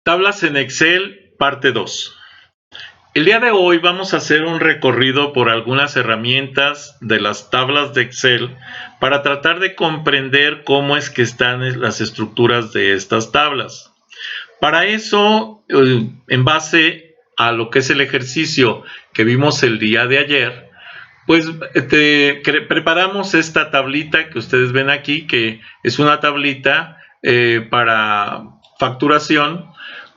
Tablas en Excel, parte 2. El día de hoy vamos a hacer un recorrido por algunas herramientas de las tablas de Excel para tratar de comprender cómo es que están las estructuras de estas tablas. Para eso, en base a lo que es el ejercicio que vimos el día de ayer, pues preparamos esta tablita que ustedes ven aquí, que es una tablita para facturación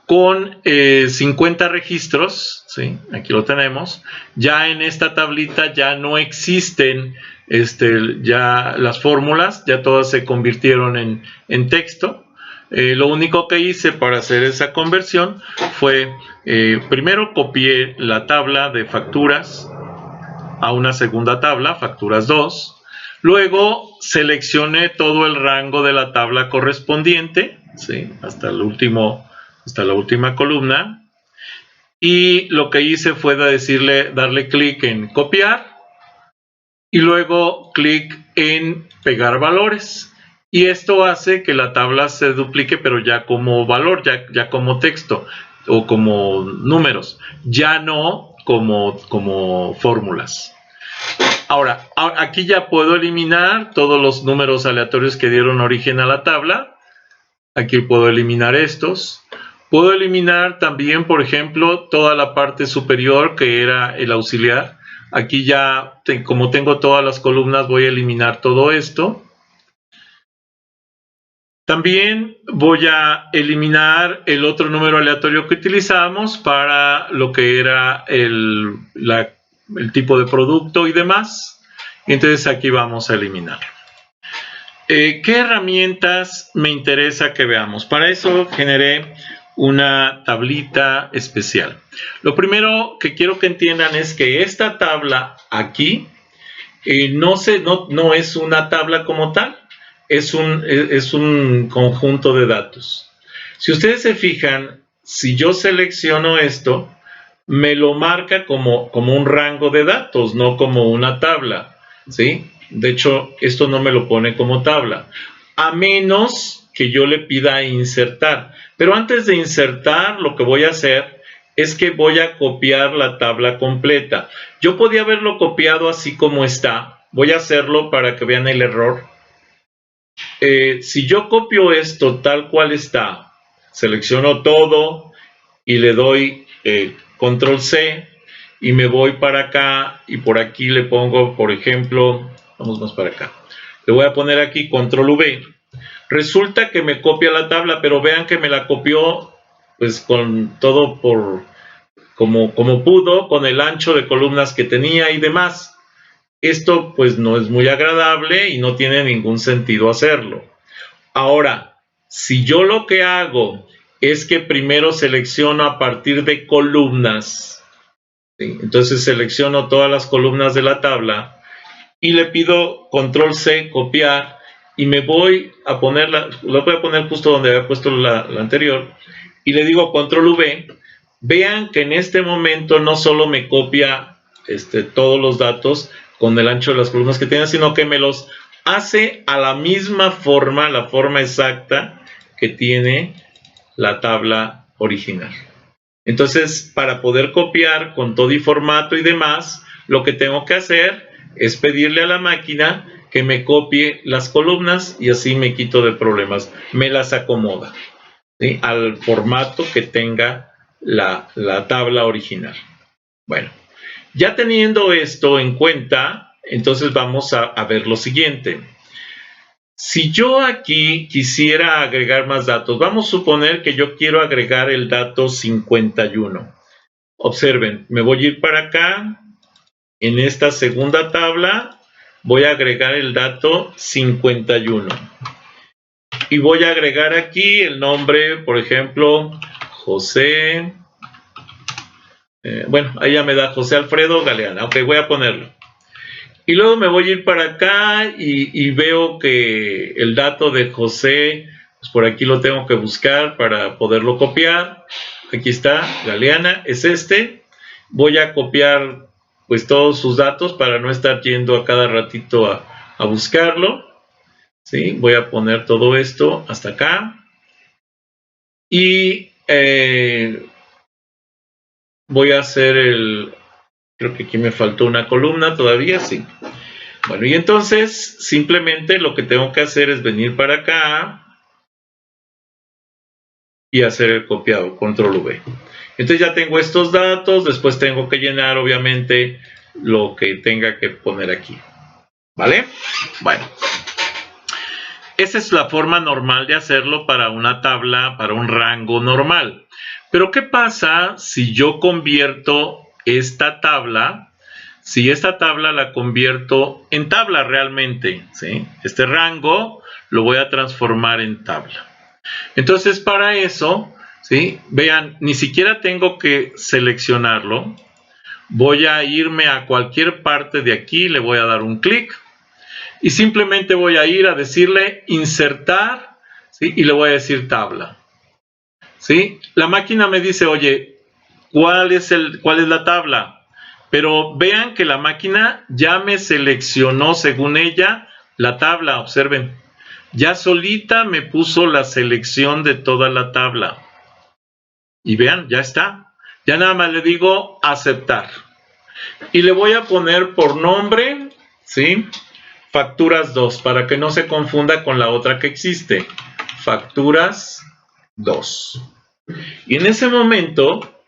con 50 registros, ¿sí? Aquí lo tenemos. Ya en esta tablita ya no existen ya las fórmulas, ya todas se convirtieron en texto. Lo único que hice para hacer esa conversión fue, primero copié la tabla de facturas a una segunda tabla, facturas 2. Luego seleccioné todo el rango de la tabla correspondiente, ¿sí? hasta la última columna. Y lo que hice fue darle clic en copiar y luego clic en pegar valores. Y esto hace que la tabla se duplique, pero ya como valor, ya como texto o como números, ya no como fórmulas. Ahora, aquí ya puedo eliminar todos los números aleatorios que dieron origen a la tabla. Aquí puedo eliminar estos. Puedo eliminar también, por ejemplo, toda la parte superior que era el auxiliar. Aquí ya, como tengo todas las columnas, voy a eliminar todo esto. También voy a eliminar el otro número aleatorio que utilizamos para lo que era el tipo de producto y demás. Entonces aquí vamos a eliminar. ¿Qué herramientas me interesa que veamos? Para eso generé una tablita especial. Lo primero que quiero que entiendan es que esta tabla aquí no es una tabla como tal, es un conjunto de datos. Si ustedes se fijan, si yo selecciono esto, me lo marca como un rango de datos, no como una tabla, ¿sí? De hecho, esto no me lo pone como tabla, a menos que yo le pida insertar. Pero antes de insertar, lo que voy a hacer es que voy a copiar la tabla completa. Yo podía haberlo copiado así como está. Voy a hacerlo para que vean el error. Si yo copio esto tal cual está, selecciono todo y le doy control C y me voy para acá y por aquí le pongo, por ejemplo, vamos más para acá, le voy a poner aquí control V. Resulta que me copia la tabla, pero vean que me la copió pues con todo como pudo, con el ancho de columnas que tenía y demás. Esto pues no es muy agradable y no tiene ningún sentido hacerlo. Ahora, si yo lo que hago es que primero selecciono a partir de columnas, ¿sí? Entonces selecciono todas las columnas de la tabla y le pido control C, copiar, y me voy a ponerla, lo voy a poner justo donde había puesto la anterior, y le digo control V. Vean que en este momento no solo me copia todos los datos con el ancho de las columnas que tiene, sino que me los hace a la misma forma, la forma exacta que tiene la tabla original. Entonces, para poder copiar con todo y formato y demás, lo que tengo que hacer es pedirle a la máquina que me copie las columnas y así me quito de problemas, me las acomoda, ¿sí? Al formato que tenga la tabla original. Bueno, ya teniendo esto en cuenta, entonces vamos a ver lo siguiente. Si yo aquí quisiera agregar más datos, vamos a suponer que yo quiero agregar el dato 51. Observen, me voy a ir para acá, en esta segunda tabla voy a agregar el dato 51. Y voy a agregar aquí el nombre, por ejemplo, José. Bueno, ahí ya me da José Alfredo Galeana. Ok, voy a ponerlo. Y luego me voy a ir para acá y veo que el dato de José, pues por aquí lo tengo que buscar para poderlo copiar. Aquí está, Galeana, es este. Voy a copiar pues todos sus datos para no estar yendo a cada ratito a buscarlo. ¿Sí? Voy a poner todo esto hasta acá. Y voy a hacer creo que aquí me faltó una columna todavía, sí. Bueno, y entonces simplemente lo que tengo que hacer es venir para acá y hacer el copiado, control V. Entonces ya tengo estos datos, después tengo que llenar obviamente lo que tenga que poner aquí. ¿Vale? Bueno. Esa es la forma normal de hacerlo para una tabla, para un rango normal. Pero ¿qué pasa si yo convierto esta tabla? Si esta tabla la convierto en tabla realmente, ¿sí? Este rango lo voy a transformar en tabla. Entonces para eso, ¿sí? Vean, ni siquiera tengo que seleccionarlo. Voy a irme a cualquier parte de aquí, le voy a dar un clic y simplemente voy a ir a decirle insertar, ¿sí? Y le voy a decir tabla. ¿Sí? La máquina me dice, oye, ¿cuál es la tabla? Pero vean que la máquina ya me seleccionó según ella la tabla, observen. Ya solita me puso la selección de toda la tabla. Y vean, ya está. Ya nada más le digo aceptar. Y le voy a poner por nombre, ¿sí? Facturas 2, para que no se confunda con la otra que existe. Facturas 2. Y en ese momento,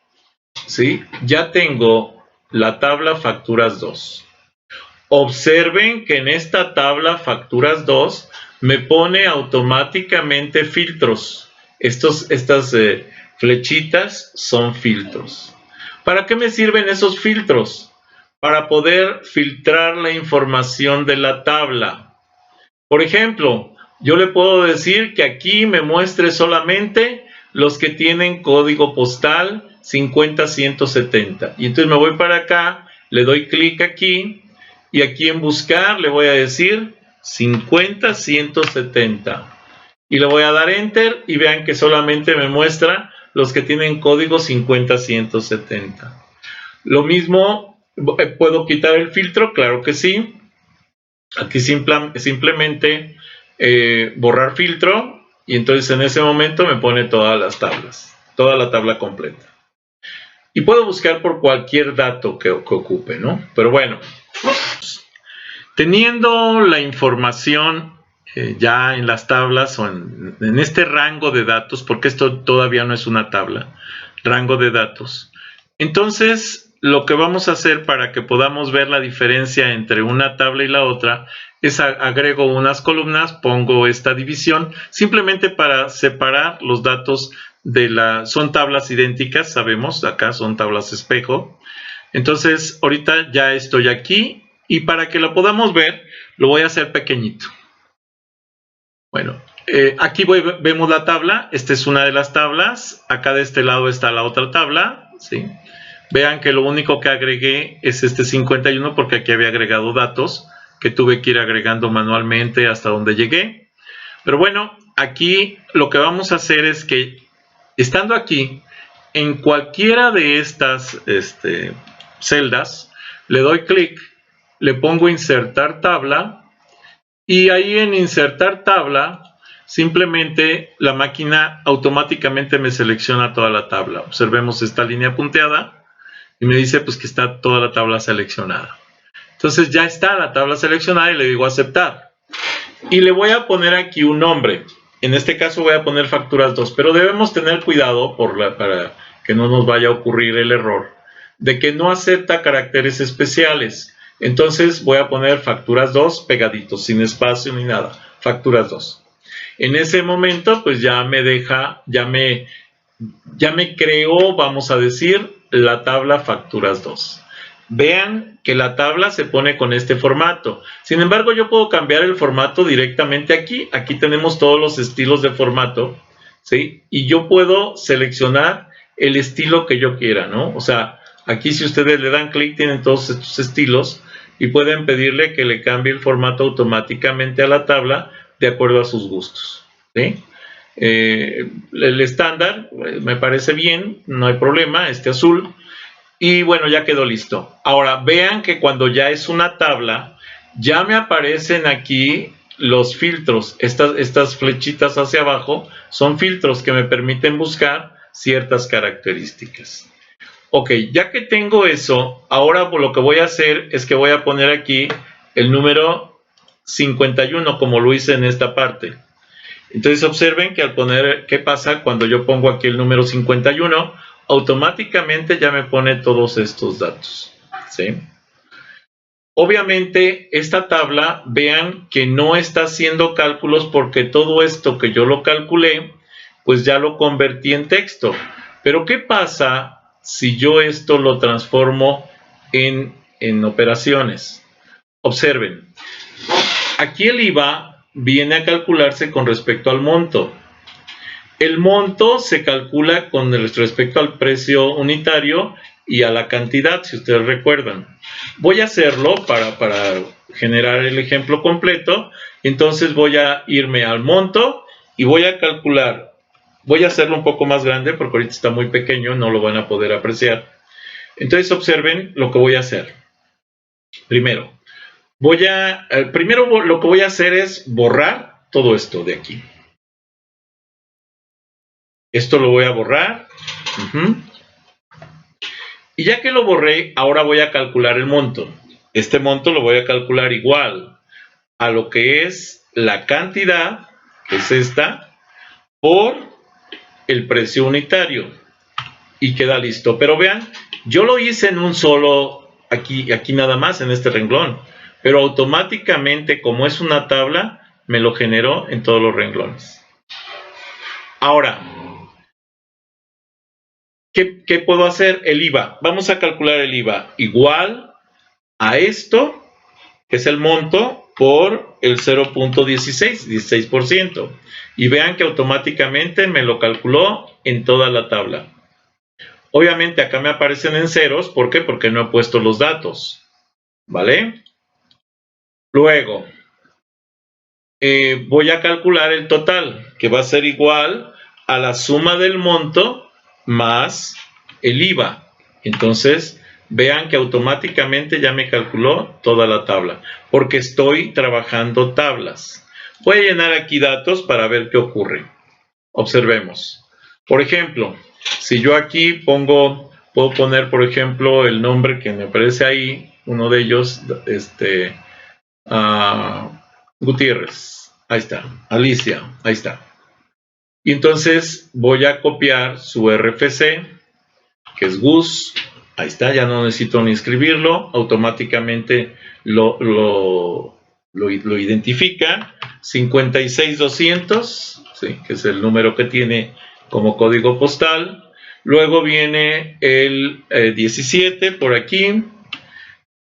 ¿sí? Ya tengo la tabla facturas 2. Observen que en esta tabla facturas 2 me pone automáticamente filtros. Estas flechitas son filtros. ¿Para qué me sirven esos filtros? Para poder filtrar la información de la tabla. Por ejemplo, yo le puedo decir que aquí me muestre solamente los que tienen código postal 50170. Y entonces me voy para acá, le doy clic aquí y aquí en buscar le voy a decir 50170. Y le voy a dar enter y vean que solamente me muestra los que tienen código 50170. Lo mismo, ¿puedo quitar el filtro? Claro que sí. Aquí simplemente borrar filtro y entonces en ese momento me pone todas las tablas, toda la tabla completa. Y puedo buscar por cualquier dato que ocupe, ¿no? Pero bueno, teniendo la información ya en las tablas o en este rango de datos, porque esto todavía no es una tabla, rango de datos. Entonces, lo que vamos a hacer para que podamos ver la diferencia entre una tabla y la otra es agrego unas columnas, pongo esta división, simplemente para separar los datos son tablas idénticas, sabemos, acá son tablas espejo. Entonces, ahorita ya estoy aquí y para que lo podamos ver, lo voy a hacer pequeñito. Bueno, aquí vemos la tabla, esta es una de las tablas, acá de este lado está la otra tabla, ¿sí? Vean que lo único que agregué es este 51 porque aquí había agregado datos que tuve que ir agregando manualmente hasta donde llegué. Pero bueno, aquí lo que vamos a hacer es que estando aquí, en cualquiera de estas celdas, le doy clic, le pongo insertar tabla y ahí en insertar tabla, simplemente la máquina automáticamente me selecciona toda la tabla. Observemos esta línea punteada y me dice pues que está toda la tabla seleccionada. Entonces ya está la tabla seleccionada y le digo aceptar. Y le voy a poner aquí un nombre. En este caso voy a poner facturas 2, pero debemos tener cuidado para que no nos vaya a ocurrir el error de que no acepta caracteres especiales. Entonces voy a poner facturas 2 pegaditos, sin espacio ni nada, facturas 2. En ese momento pues ya me deja, ya me creó, vamos a decir, la tabla facturas 2. Vean que la tabla se pone con este formato. Sin embargo, yo puedo cambiar el formato directamente aquí. Aquí tenemos todos los estilos de formato, ¿sí? Y yo puedo seleccionar el estilo que yo quiera, ¿no? O sea, aquí si ustedes le dan clic tienen todos estos estilos y pueden pedirle que le cambie el formato automáticamente a la tabla de acuerdo a sus gustos, ¿sí? El estándar me parece bien, no hay problema, este azul. Y bueno, ya quedó listo. Ahora, vean que cuando ya es una tabla, ya me aparecen aquí los filtros. Estas flechitas hacia abajo son filtros que me permiten buscar ciertas características. Ok, ya que tengo eso, ahora lo que voy a hacer es que voy a poner aquí el número 51 como lo hice en esta parte. Entonces observen que al poner, ¿qué pasa cuando yo pongo aquí el número 51? Automáticamente ya me pone todos estos datos, ¿sí? Obviamente esta tabla, vean que no está haciendo cálculos porque todo esto que yo lo calculé, pues ya lo convertí en texto. Pero ¿qué pasa si yo esto lo transformo en operaciones? Observen, aquí el IVA viene a calcularse con respecto al monto. El monto se calcula con respecto al precio unitario y a la cantidad, si ustedes recuerdan. Voy a hacerlo para generar el ejemplo completo. Entonces voy a irme al monto y voy a calcular. Voy a hacerlo un poco más grande porque ahorita está muy pequeño, no lo van a poder apreciar. Entonces observen lo que voy a hacer. Primero lo que voy a hacer es borrar todo esto de aquí. Esto lo voy a borrar. Y ya que lo borré, ahora voy a calcular el monto. Este monto lo voy a calcular igual a lo que es la cantidad, que es esta, por el precio unitario. Y queda listo. Pero vean, yo lo hice en un solo, aquí nada más, en este renglón. Pero automáticamente, como es una tabla, me lo generó en todos los renglones. Ahora, ¿qué puedo hacer? El IVA. Vamos a calcular el IVA igual a esto, que es el monto, por el 16%. Y vean que automáticamente me lo calculó en toda la tabla. Obviamente acá me aparecen en ceros. ¿Por qué? Porque no he puesto los datos. ¿Vale? Luego, voy a calcular el total, que va a ser igual a la suma del monto más el IVA. Entonces, vean que automáticamente ya me calculó toda la tabla, porque estoy trabajando tablas. Voy a llenar aquí datos para ver qué ocurre. Observemos. Por ejemplo, si yo aquí puedo poner, por ejemplo, el nombre que me aparece ahí, uno de ellos, Gutiérrez, ahí está, Alicia, ahí está. Y entonces voy a copiar su RFC, que es Gus, ahí está, ya no necesito ni escribirlo, automáticamente lo identifica, 56200, ¿sí? Que es el número que tiene como código postal. Luego viene el 17 por aquí,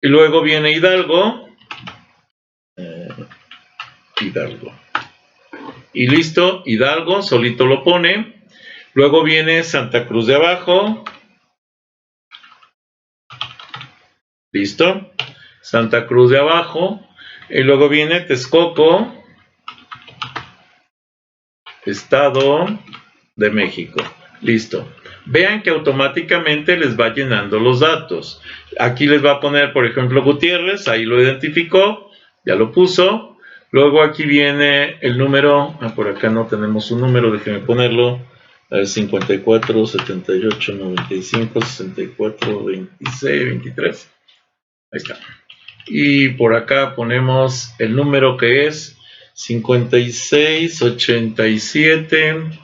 y luego viene Hidalgo, y listo, Hidalgo, solito lo pone. Luego viene Santa Cruz de Abajo, listo, Santa Cruz de Abajo, y luego viene Texcoco, Estado de México, listo. Vean que automáticamente les va llenando los datos. Aquí les va a poner, por ejemplo, Gutiérrez, ahí lo identificó, ya lo puso. Luego aquí viene el número, por acá no tenemos un número, déjenme ponerlo, 54, 78, 95, 64, 26, 23, ahí está. Y por acá ponemos el número que es 56, 87,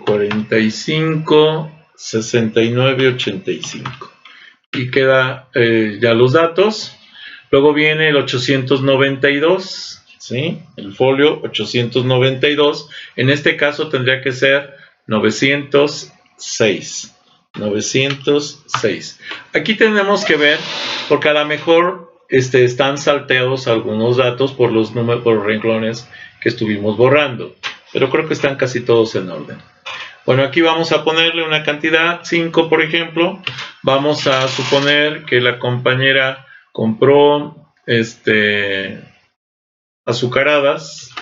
45, 69, 85. Y queda ya los datos. Luego viene el 892, ¿sí? El folio 892. En este caso tendría que ser 906. 906. Aquí tenemos que ver, porque a lo mejor están salteados algunos datos por los números, por los renglones que estuvimos borrando. Pero creo que están casi todos en orden. Bueno, aquí vamos a ponerle una cantidad, 5 por ejemplo. Vamos a suponer que la compañera compró azucaradas.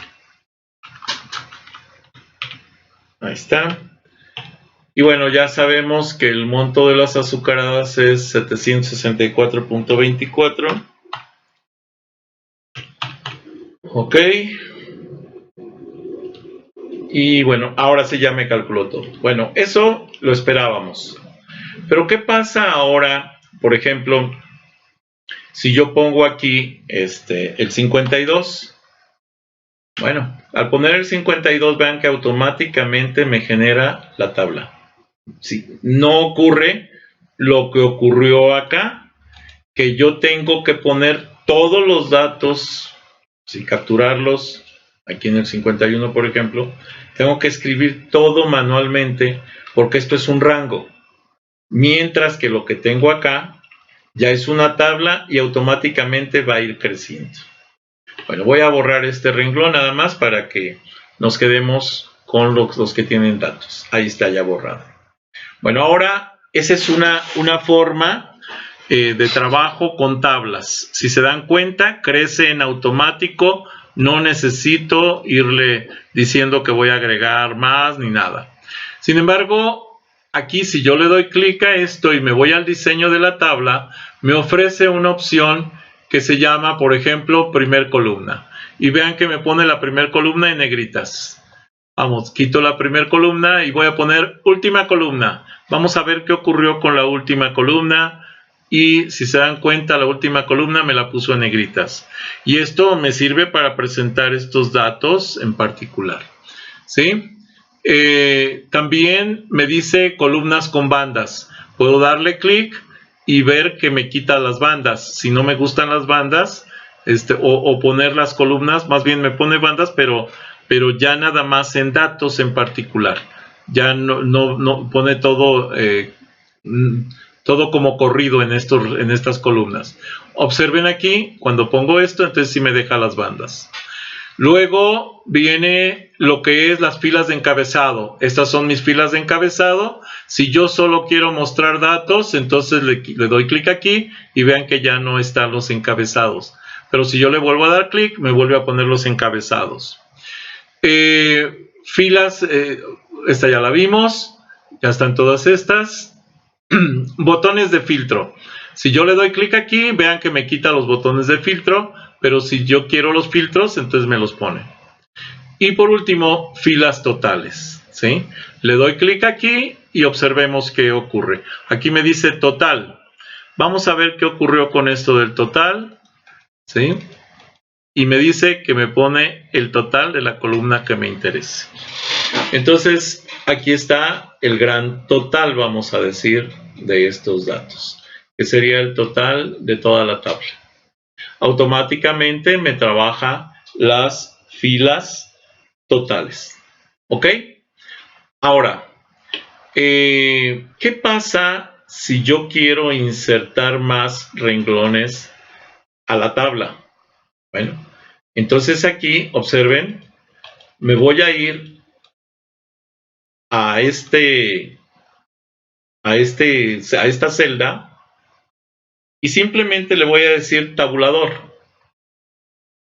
Ahí está. Y bueno, ya sabemos que el monto de las azucaradas es 764.24. Ok. Y bueno, ahora sí ya me calculó todo. Bueno, eso lo esperábamos. Pero ¿qué pasa ahora, por ejemplo, si yo pongo aquí el 52? Bueno, al poner el 52, vean que automáticamente me genera la tabla. Sí, no ocurre lo que ocurrió acá, que yo tengo que poner todos los datos, capturarlos, aquí en el 51 por ejemplo, tengo que escribir todo manualmente porque esto es un rango, mientras que lo que tengo acá ya es una tabla y automáticamente va a ir creciendo. Bueno, voy a borrar este renglón nada más para que nos quedemos con los que tienen datos. Ahí está ya borrado. Bueno, ahora esa es una forma de trabajo con tablas. Si se dan cuenta, crece en automático. No necesito irle diciendo que voy a agregar más ni nada. Sin embargo, aquí si yo le doy clic a esto y me voy al diseño de la tabla, me ofrece una opción que se llama, por ejemplo, primer columna. Y vean que me pone la primer columna en negritas. Vamos, quito la primera columna y voy a poner última columna. Vamos a ver qué ocurrió con la última columna. Y si se dan cuenta, la última columna me la puso en negritas. Y esto me sirve para presentar estos datos en particular. ¿Sí? También me dice columnas con bandas. Puedo darle clic y ver que me quita las bandas. Si no me gustan las bandas, o poner las columnas, más bien me pone bandas, pero ya nada más en datos en particular. Ya no pone todo, todo como corrido en estas columnas. Observen aquí, cuando pongo esto, entonces sí me deja las bandas. Luego viene lo que es las filas de encabezado. Estas son mis filas de encabezado. Si yo solo quiero mostrar datos, entonces le doy clic aquí y vean que ya no están los encabezados. Pero si yo le vuelvo a dar clic, me vuelve a poner los encabezados. Filas, esta ya la vimos, ya están todas estas. Botones de filtro. Si yo le doy clic aquí, vean que me quita los botones de filtro, pero si yo quiero los filtros, entonces me los pone. Y por último, filas totales. ¿Sí? Le doy clic aquí y observemos qué ocurre. Aquí me dice total. Vamos a ver qué ocurrió con esto del total. ¿Sí? Y me dice que me pone el total de la columna que me interese. Entonces, aquí está el gran total, vamos a decir, de estos datos, que sería el total de toda la tabla. Automáticamente me trabaja las filas totales. ¿Ok? Ahora, ¿qué pasa si yo quiero insertar más renglones a la tabla? Bueno, entonces aquí, observen, me voy a ir a esta celda y simplemente le voy a decir tabulador.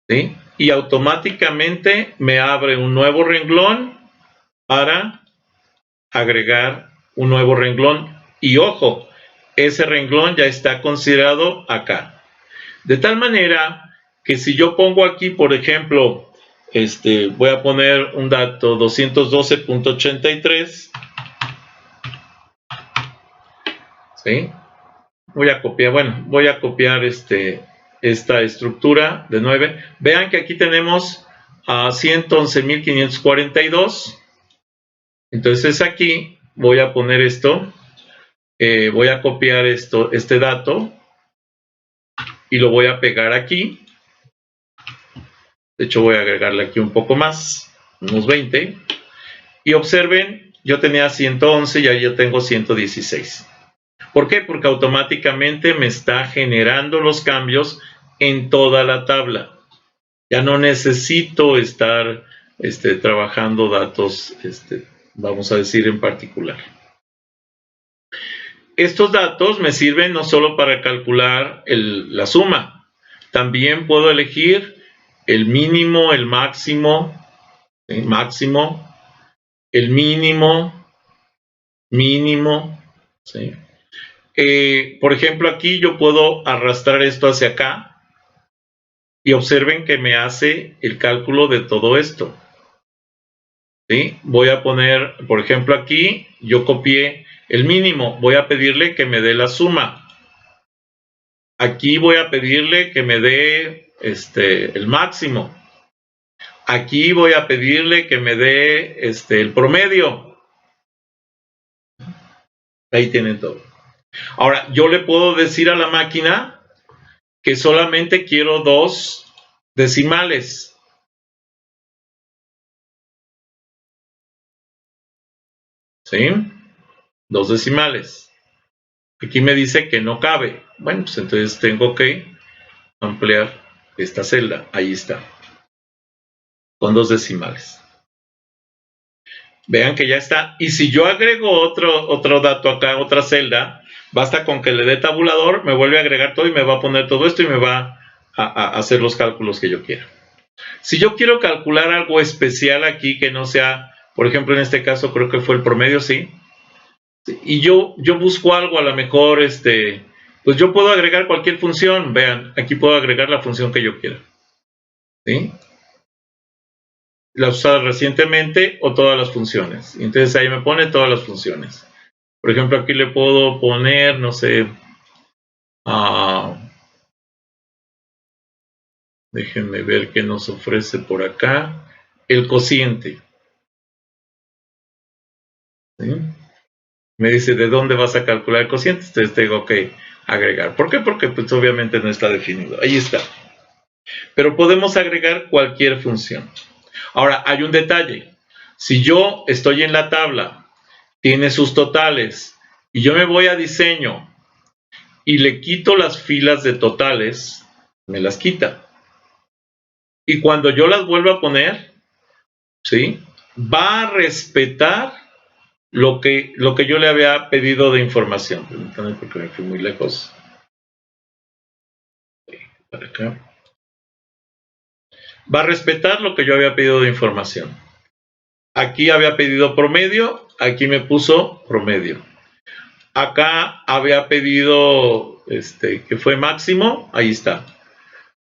¿Sí? Y automáticamente me abre un nuevo renglón para agregar un nuevo renglón. Y ojo, ese renglón ya está considerado acá. De tal manera que si yo pongo aquí, por ejemplo, voy a poner un dato 212.83, ¿sí? Voy a copiar esta estructura de 9. Vean que aquí tenemos a 111.542. Entonces aquí voy a poner esto, voy a copiar este dato y lo voy a pegar aquí. De hecho, voy a agregarle aquí un poco más, unos 20. Y observen, yo tenía 111 y ahí yo tengo 116. ¿Por qué? Porque automáticamente me está generando los cambios en toda la tabla. Ya no necesito estar trabajando datos, vamos a decir en particular. Estos datos me sirven no solo para calcular la suma, también puedo elegir el mínimo, el máximo, el mínimo, ¿sí? Por ejemplo, aquí yo puedo arrastrar esto hacia acá y observen que me hace el cálculo de todo esto. ¿sí? Voy a poner, por ejemplo, aquí yo copié el mínimo, voy a pedirle que me dé la suma. Aquí voy a pedirle que me dé el máximo. Aquí voy a pedirle que me dé el promedio. Ahí tienen todo. Ahora, yo le puedo decir a la máquina que solamente quiero 2 decimales. ¿Sí? 2 decimales. Aquí me dice que no cabe. Bueno, pues entonces tengo que ampliar esta celda. Ahí está. Con 2 decimales. Vean que ya está. Y si yo agrego otro dato acá, otra celda, basta con que le dé tabulador, me vuelve a agregar todo y me va a poner todo esto y me va a hacer los cálculos que yo quiera. Si yo quiero calcular algo especial aquí que no sea, por ejemplo, en este caso creo que fue el promedio, sí. Y yo busco algo, a lo mejor, pues yo puedo agregar cualquier función. Vean, aquí puedo agregar la función que yo quiera. ¿Sí? La usada recientemente o todas las funciones. Entonces ahí me pone todas las funciones. Por ejemplo, aquí le puedo poner, no sé, déjenme ver qué nos ofrece por acá. El cociente. ¿Sí? Me dice, ¿de dónde vas a calcular el cociente? Entonces tengo que agregar. ¿Por qué? Porque pues obviamente no está definido. Ahí está. Pero podemos agregar cualquier función. Ahora, hay un detalle. Si yo estoy en la tabla, tiene sus totales, y yo me voy a diseño y le quito las filas de totales, me las quita. Y cuando yo las vuelvo a poner, ¿sí? Va a respetar lo que yo le había pedido de información. Permítanme porque me fui muy lejos. Para acá. Va a respetar lo que yo había pedido de información. Aquí había pedido promedio, aquí me puso promedio. Acá había pedido que fue máximo, ahí está.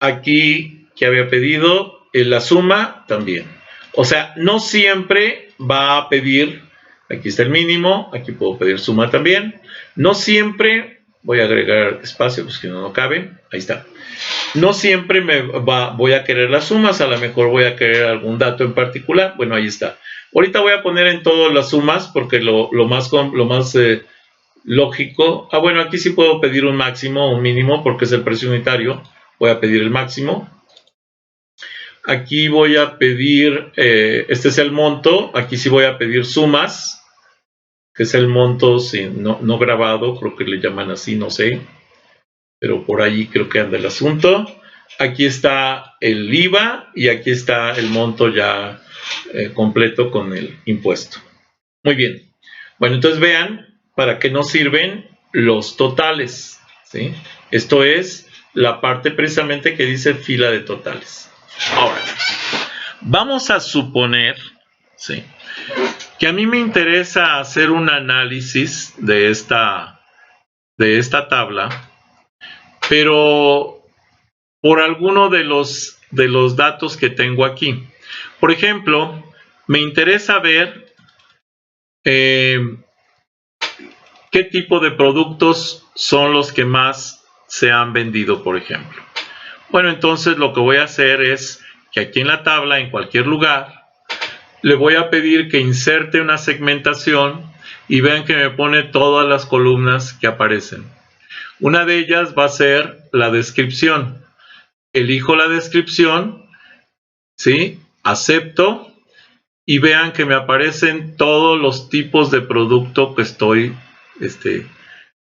Aquí que había pedido la suma también. O sea, no siempre va a pedir, aquí está el mínimo, aquí puedo pedir suma también. No siempre, voy a agregar espacio, pues que no cabe, ahí está. No siempre voy a querer las sumas, a lo mejor voy a querer algún dato en particular. Bueno, ahí está. Ahorita voy a poner en todas las sumas porque lo más lógico. Bueno, aquí sí puedo pedir un máximo o un mínimo porque es el precio unitario. Voy a pedir el máximo. Aquí voy a pedir, este es el monto. Aquí sí voy a pedir sumas, que es el monto no grabado, creo que le llaman así, no sé. Pero por ahí creo que anda el asunto. Aquí está el IVA y aquí está el monto ya completo con el impuesto. Muy bien. Bueno, entonces vean para qué nos sirven los totales. ¿Sí? Esto es la parte precisamente que dice fila de totales. Ahora, vamos a suponer, ¿sí?, que a mí me interesa hacer un análisis de esta tabla, pero por alguno de los datos que tengo aquí. Por ejemplo, me interesa ver qué tipo de productos son los que más se han vendido, por ejemplo. Bueno, entonces lo que voy a hacer es que aquí en la tabla, en cualquier lugar, le voy a pedir que inserte una segmentación y vean que me pone todas las columnas que aparecen. Una de ellas va a ser la descripción. Elijo la descripción, ¿sí? Acepto y vean que me aparecen todos los tipos de producto que estoy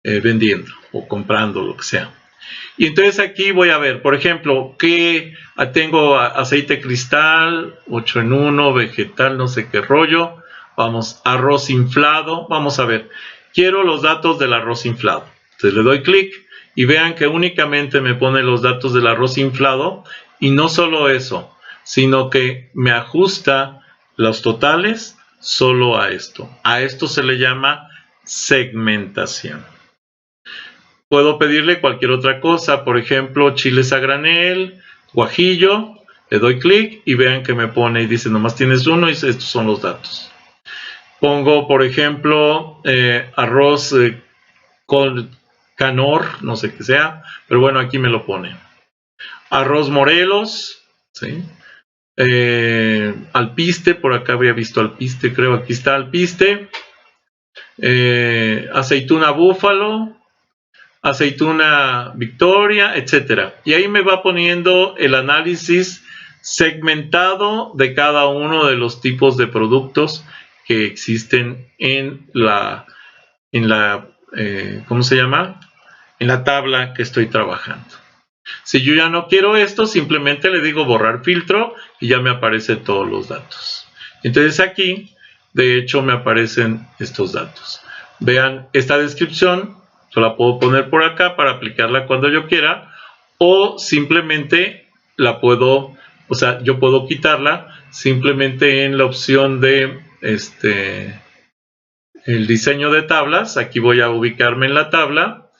vendiendo o comprando, lo que sea. Y entonces aquí voy a ver, por ejemplo, que tengo aceite cristal, 8 en 1, vegetal, no sé qué rollo. Vamos, arroz inflado. Vamos a ver, quiero los datos del arroz inflado. Entonces le doy clic y vean que únicamente me pone los datos del arroz inflado. Y no solo eso, sino que me ajusta los totales solo a esto. A esto se le llama segmentación. Puedo pedirle cualquier otra cosa, por ejemplo, chiles a granel, guajillo, Le doy clic y vean que me pone y dice nomás tienes uno y estos son los datos. Pongo, por ejemplo, arroz con canor, no sé qué sea, pero bueno, aquí me lo pone. Arroz Morelos, ¿sí? Alpiste, por acá había visto alpiste, creo, aquí está alpiste. Aceituna búfalo, aceituna Victoria, etcétera. Y ahí me va poniendo el análisis segmentado de cada uno de los tipos de productos que existen en la ¿cómo se llama? En la tabla que estoy trabajando. Si yo ya no quiero esto, simplemente le digo borrar filtro y ya me aparecen todos los datos. Entonces aquí, de hecho, me aparecen estos datos. Vean, esta descripción, yo la puedo poner por acá para aplicarla cuando yo quiera, o simplemente la puedo, o sea, yo puedo quitarla simplemente en la opción de el diseño de tablas. Aquí voy a ubicarme en la tabla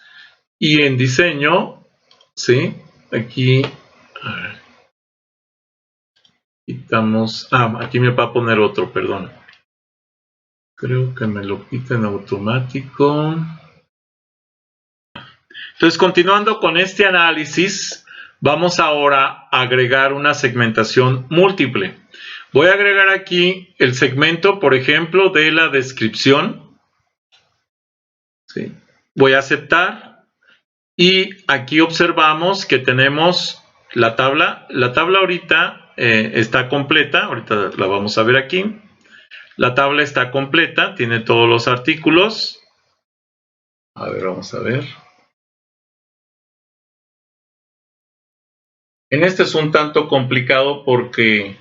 y en diseño, ¿sí? Aquí, a ver, quitamos, aquí me va a poner otro, perdón. Creo que me lo quita en automático. Entonces, continuando con este análisis, vamos ahora a agregar una segmentación múltiple. Voy a agregar aquí el segmento, por ejemplo, de la descripción. ¿Sí? Voy a aceptar y aquí observamos que tenemos la tabla. La tabla ahorita está completa, ahorita la vamos a ver aquí. La tabla está completa, tiene todos los artículos. A ver, vamos a ver. En este es un tanto complicado porque,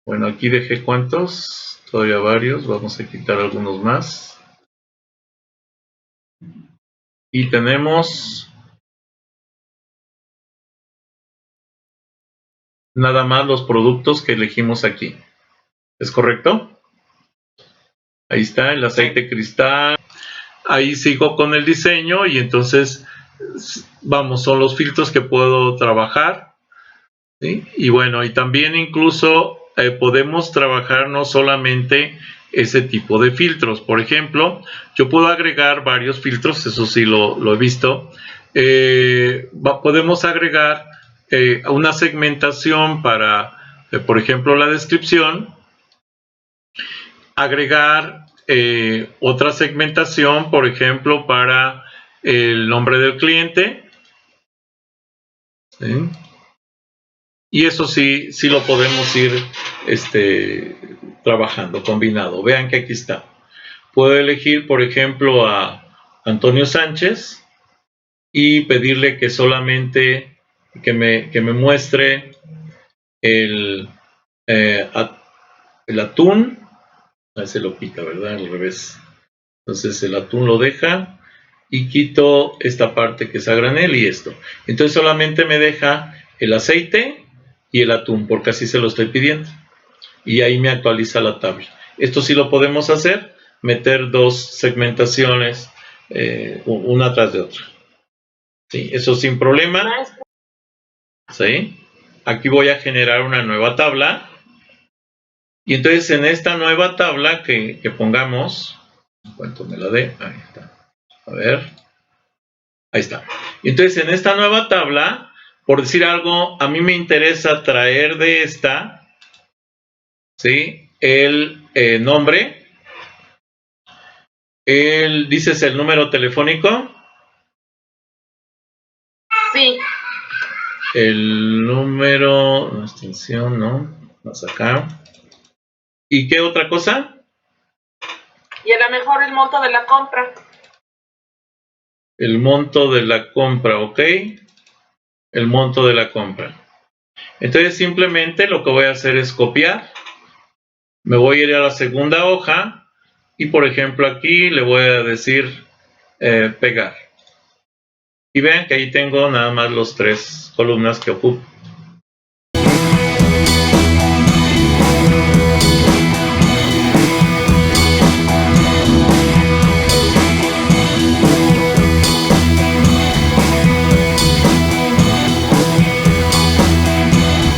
bueno, aquí dejé cuántos, todavía varios, vamos a quitar algunos más. Y tenemos nada más los productos que elegimos aquí. ¿Es correcto? Ahí está el aceite cristal. Ahí sigo con el diseño y entonces, vamos, son los filtros que puedo trabajar. ¿Sí? Y bueno, y también incluso podemos trabajar no solamente ese tipo de filtros. Por ejemplo, yo puedo agregar varios filtros, eso sí lo he visto. Podemos agregar una segmentación para, por ejemplo, la descripción. Agregar otra segmentación, por ejemplo, para el nombre del cliente. ¿Sí? Y eso sí lo podemos ir trabajando, combinado. Vean que aquí está. Puedo elegir, por ejemplo, a Antonio Sánchez y pedirle que solamente que me muestre el atún. Se lo pica, ¿verdad? Al revés. Entonces el atún lo deja y quito esta parte que es a granel y esto. Entonces solamente me deja el aceite y el atún, porque así se lo estoy pidiendo. Y ahí me actualiza la tabla. Esto sí lo podemos hacer, meter dos segmentaciones, una tras de otra. ¿Sí? Eso sin problema. ¿Sí? Aquí voy a generar una nueva tabla. Y entonces en esta nueva tabla que pongamos, ¿cuánto me la dé? Ahí está. A ver. Ahí está. Entonces en esta nueva tabla, por decir algo, a mí me interesa traer de esta, ¿sí? El nombre. ¿Dices el número telefónico? Sí. El número, la extensión, ¿no? Más acá. ¿Y qué otra cosa? Y a lo mejor el monto de la compra. El monto de la compra, ¿ok? El monto de la compra. Entonces simplemente lo que voy a hacer es copiar. Me voy a ir a la segunda hoja y por ejemplo aquí le voy a decir pegar. Y vean que ahí tengo nada más los tres columnas que ocupo.